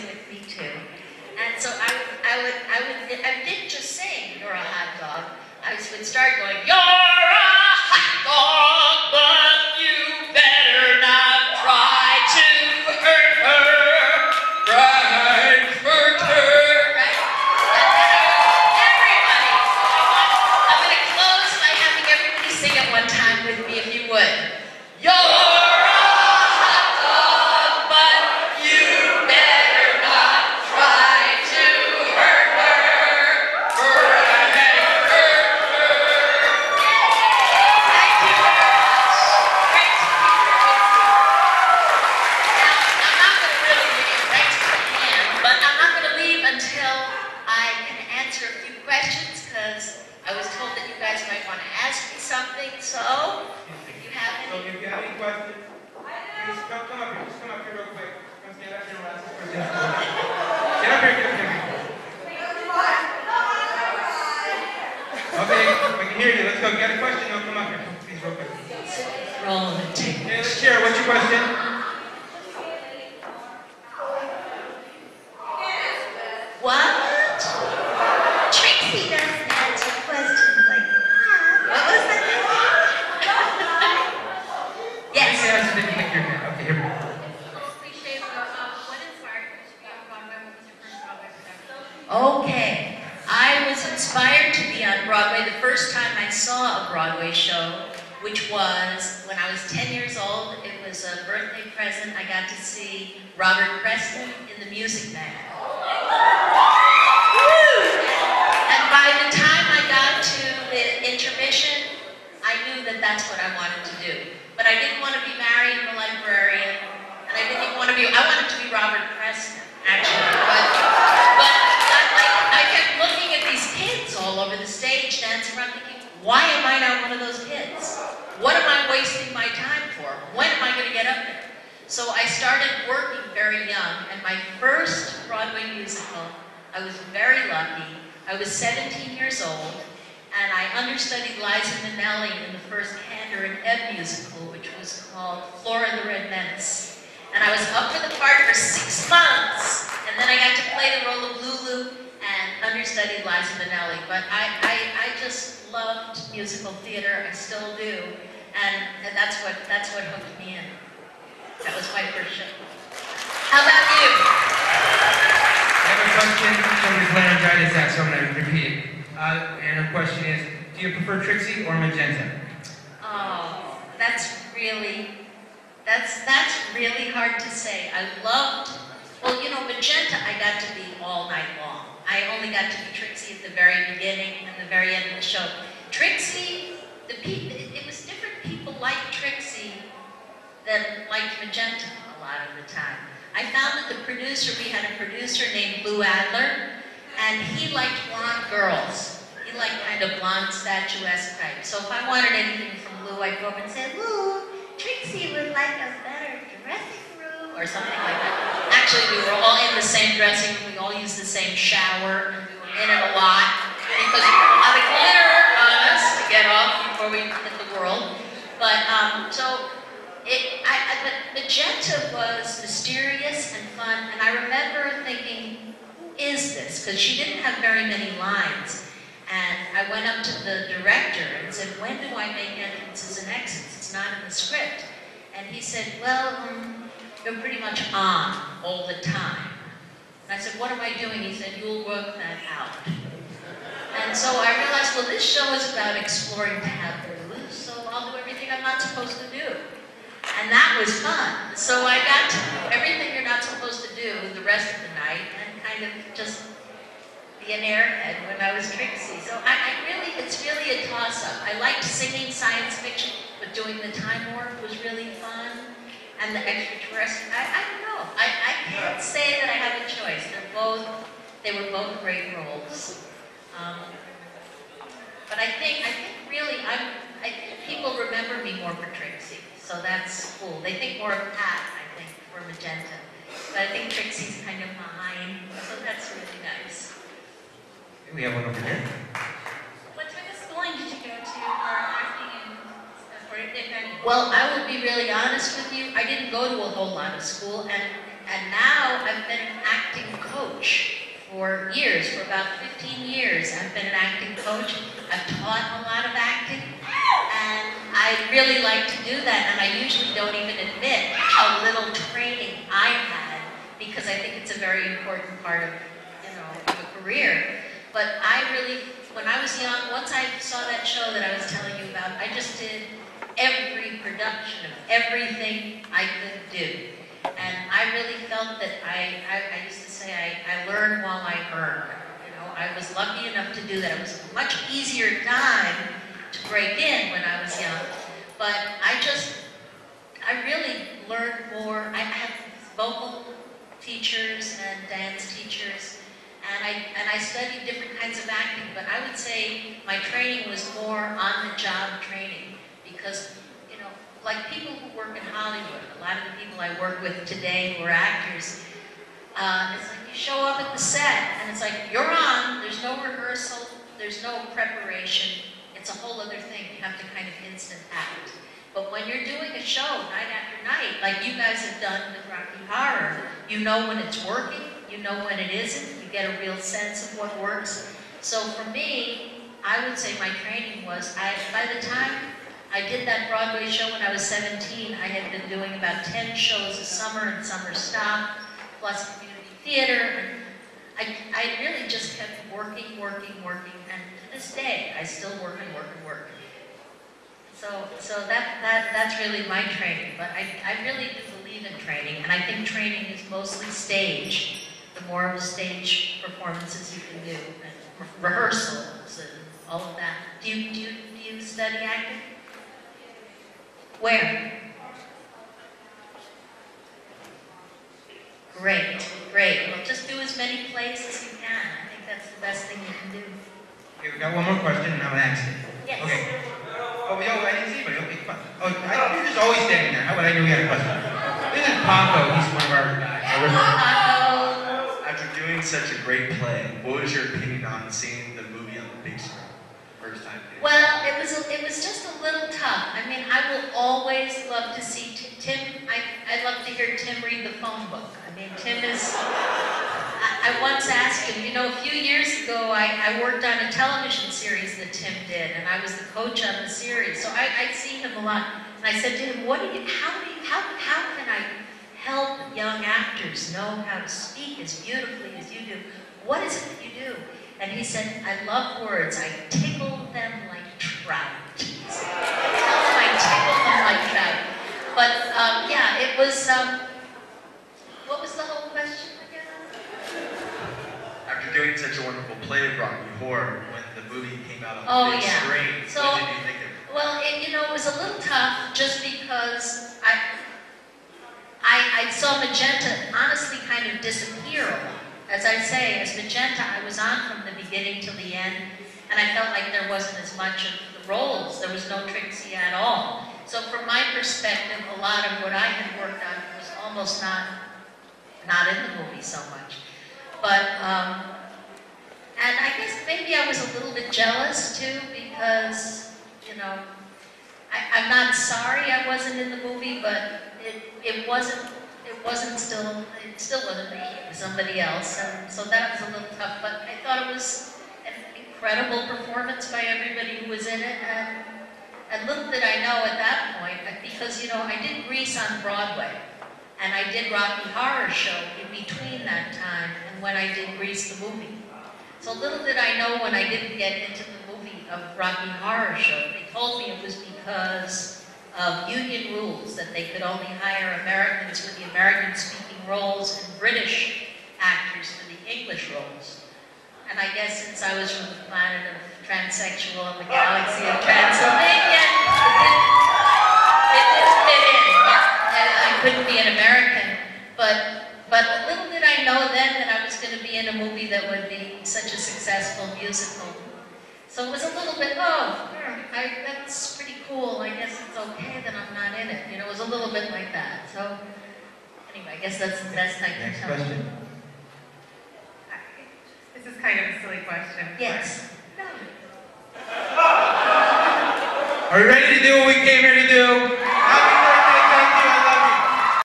sing with me too. And so I didn't just sing, "You're a hot dog." I would start going, "You're a hot dog, but you better not try to hurt her. Right, hurt her." Right? Everybody. I'm going to close by having everybody sing it one time with me, if you would. You're a hot dog, but you better not try to hurt her. Right, hurt her. Thank you very much. Great to be here with you. Now, I'm not going to really leave. Thanks for the hand, but I'm not going to leave until I can answer a few questions, because I was told that you guys might want to ask me something. So, if you have any. So if you have any questions, please come up here. Just come up here real quick. Come stand up here and ask questions. Get up here, get up here. Okay, we can hear you. Let's go. Get a question. No, come up here. Please, real quick. Roll the tape. Okay, let's share. What's your question? What? Trixie doesn't answer questions like that. What was that? Yes. Yes, then click your hand. Okay, here we go. What inspired you to be on Broadway? What was your first Broadway production? Okay. I was inspired to be on Broadway the first time I saw a Broadway show, which was when I was 10 years old. It was a birthday present. I got to see Robert Preston in The Music Man. And by the time I got to the intermission, I knew that that's what I wanted to do. But I didn't want to be married to a librarian, and I didn't even want to be, I wanted to be Robert Preston, actually. But I kept looking at these kids all over the stage dancing around thinking, why am I not one of those kids? What am I wasting my time for? When am I going to get up there? So I started working very young, and my first Broadway musical, I was very lucky. I was 17 years old, and I understudied Liza Minnelli in the first Cantor and Ebb musical, which was called Flora the Red Menace. And I was up for the part for 6 months, and then I got to play the role of Lulu and understudied Liza Minnelli. But I just loved musical theater. I still do, and that's what hooked me in. That was my first show. How about you? I have a question from Ms. Laryngitis asked, so I'm going to repeat it. And her question is, do you prefer Trixie or Magenta? Oh, that's really hard to say. I loved, well, you know, Magenta I got to be all night long. I only got to be Trixie at the very beginning and the very end of the show. Trixie, it was different people liked Trixie than liked Magenta a lot of the time. I found that we had a producer named Lou Adler, and he liked blonde girls. He liked kind of blonde, statuesque type. So if I wanted anything from Lou, I'd go over and say, Lou, Trixie would like a better dressing room, or something like that. Actually, we were all in the same dressing room. We all used the same shower, and we were in it a lot, because we had a lot of glitter on us to get off before we hit the world. But, but Magenta was mysterious and fun, and I remember thinking, who is this? Because she didn't have very many lines. And I went up to the director and said, when do I make entrances and exits? It's not in the script. And he said, well, you're pretty much on all the time. And I said, what am I doing? He said, you'll work that out. And so I realized, well, this show is about exploring taboos, so I'll do everything I'm not supposed to do. And that was fun. So I got to do everything you're not supposed to do the rest of the night and kind of just be an airhead when I was Trixie. So it's really a toss-up. I liked singing science fiction, but doing the Time Warp was really fun. And the extraterrestrial, I don't know. I can't say that I have a choice. They were both great roles. But I think really, people remember me more for Trixie. So that's cool. They think more of Pat, I think, for Magenta. But I think Trixie's kind of mine, so that's really nice. We have one over here. What type of schooling did you go to for acting and for if any? Well, I will be really honest with you. I didn't go to a whole lot of school, and now I've been acting for years, for about 15 years. I've been an acting coach. I've taught a lot of acting, and I really like to do that, and I usually don't even admit how little training I had, because I think it's a very important part of, of a career. But I really, when I was young, once I saw that show that I was telling you about, I just did every production of everything I could do. And I really felt that I used to say I learned while I earned. I was lucky enough to do that. It was a much easier time to break in when I was young. But I really learned more. I had vocal teachers and dance teachers, and I studied different kinds of acting, but I would say my training was more on-the-job training, because, like people who work in Hollywood, a lot of the people I work with today who are actors, it's like you show up at the set, and it's like, you're on, there's no rehearsal, there's no preparation, it's a whole other thing. You have to kind of instant act. But when you're doing a show night after night, like you guys have done with Rocky Horror, you know when it's working, you know when it isn't, you get a real sense of what works. So for me, I would say my training was, by the time I did that Broadway show when I was 17, I had been doing about 10 shows a summer and summer stock, plus community theater, and I really just kept working, and to this day, I still work and work and work. So that's really my training, but I really do believe in training, and I think training is mostly stage. The more of stage performances you can do, and rehearsals, and all of that. Do you study acting? Where? Great. Well, just do as many plays as you can. I think that's the best thing you can do. Okay, we got one more question, and I'm gonna ask it. Yes. Okay. Oh, I didn't see anybody. Okay, come on. Oh, you're just always standing there. How would I know we had a question? This is Paco. He's one of our guys. Paco. After doing such a great play, what was your opinion on seeing the movie on the big screen? First time. Well, it was just a little tough. I mean, I will always love to see Tim. I'd love to hear Tim read the phone book. I mean, Tim is. I once asked him, a few years ago, I worked on a television series that Tim did, and I was the coach on the series, so I'd see him a lot. And I said to him, how can I help young actors know how to speak as beautifully as you do? What is it that you do? And he said, I love words. I tickle them like trout. Tell them I tickle them like trout. But yeah, it was, what was the whole question again? After doing such a wonderful play of Rocky Horror, when the movie came out on the big screen, so, what did you think of it? Well, it was a little tough just because I saw Magenta honestly kind of disappear a lot. As I say, as Magenta, I was on from the beginning till the end, and I felt like there wasn't as much of the roles. There was no Trixie at all. So from my perspective, a lot of what I had worked on was almost not in the movie so much. But, and I guess maybe I was a little bit jealous too, because, I'm not sorry I wasn't in the movie, but it still wasn't me, it was somebody else, and so that was a little tough, but I thought it was an incredible performance by everybody who was in it, and little did I know at that point, because, I did Grease on Broadway, and I did Rocky Horror Show in between that time and when I did Grease the movie. So little did I know when I didn't get into the movie of Rocky Horror Show, they told me it was because of union rules, that they could only hire Americans for the American-speaking roles and British actors for the English roles. And I guess since I was from the planet of transsexual and the galaxy of Transylvania, it didn't fit in. I couldn't be an American, but little did I know then that I was going to be in a movie that would be such a successful musical. So it was a little bit, that's pretty cool. I guess it's okay that I'm not in it. It was a little bit like that. So anyway, I guess that's the best I can tell you. Question. This is kind of a silly question. Yes. Are we ready to do what we came here to do?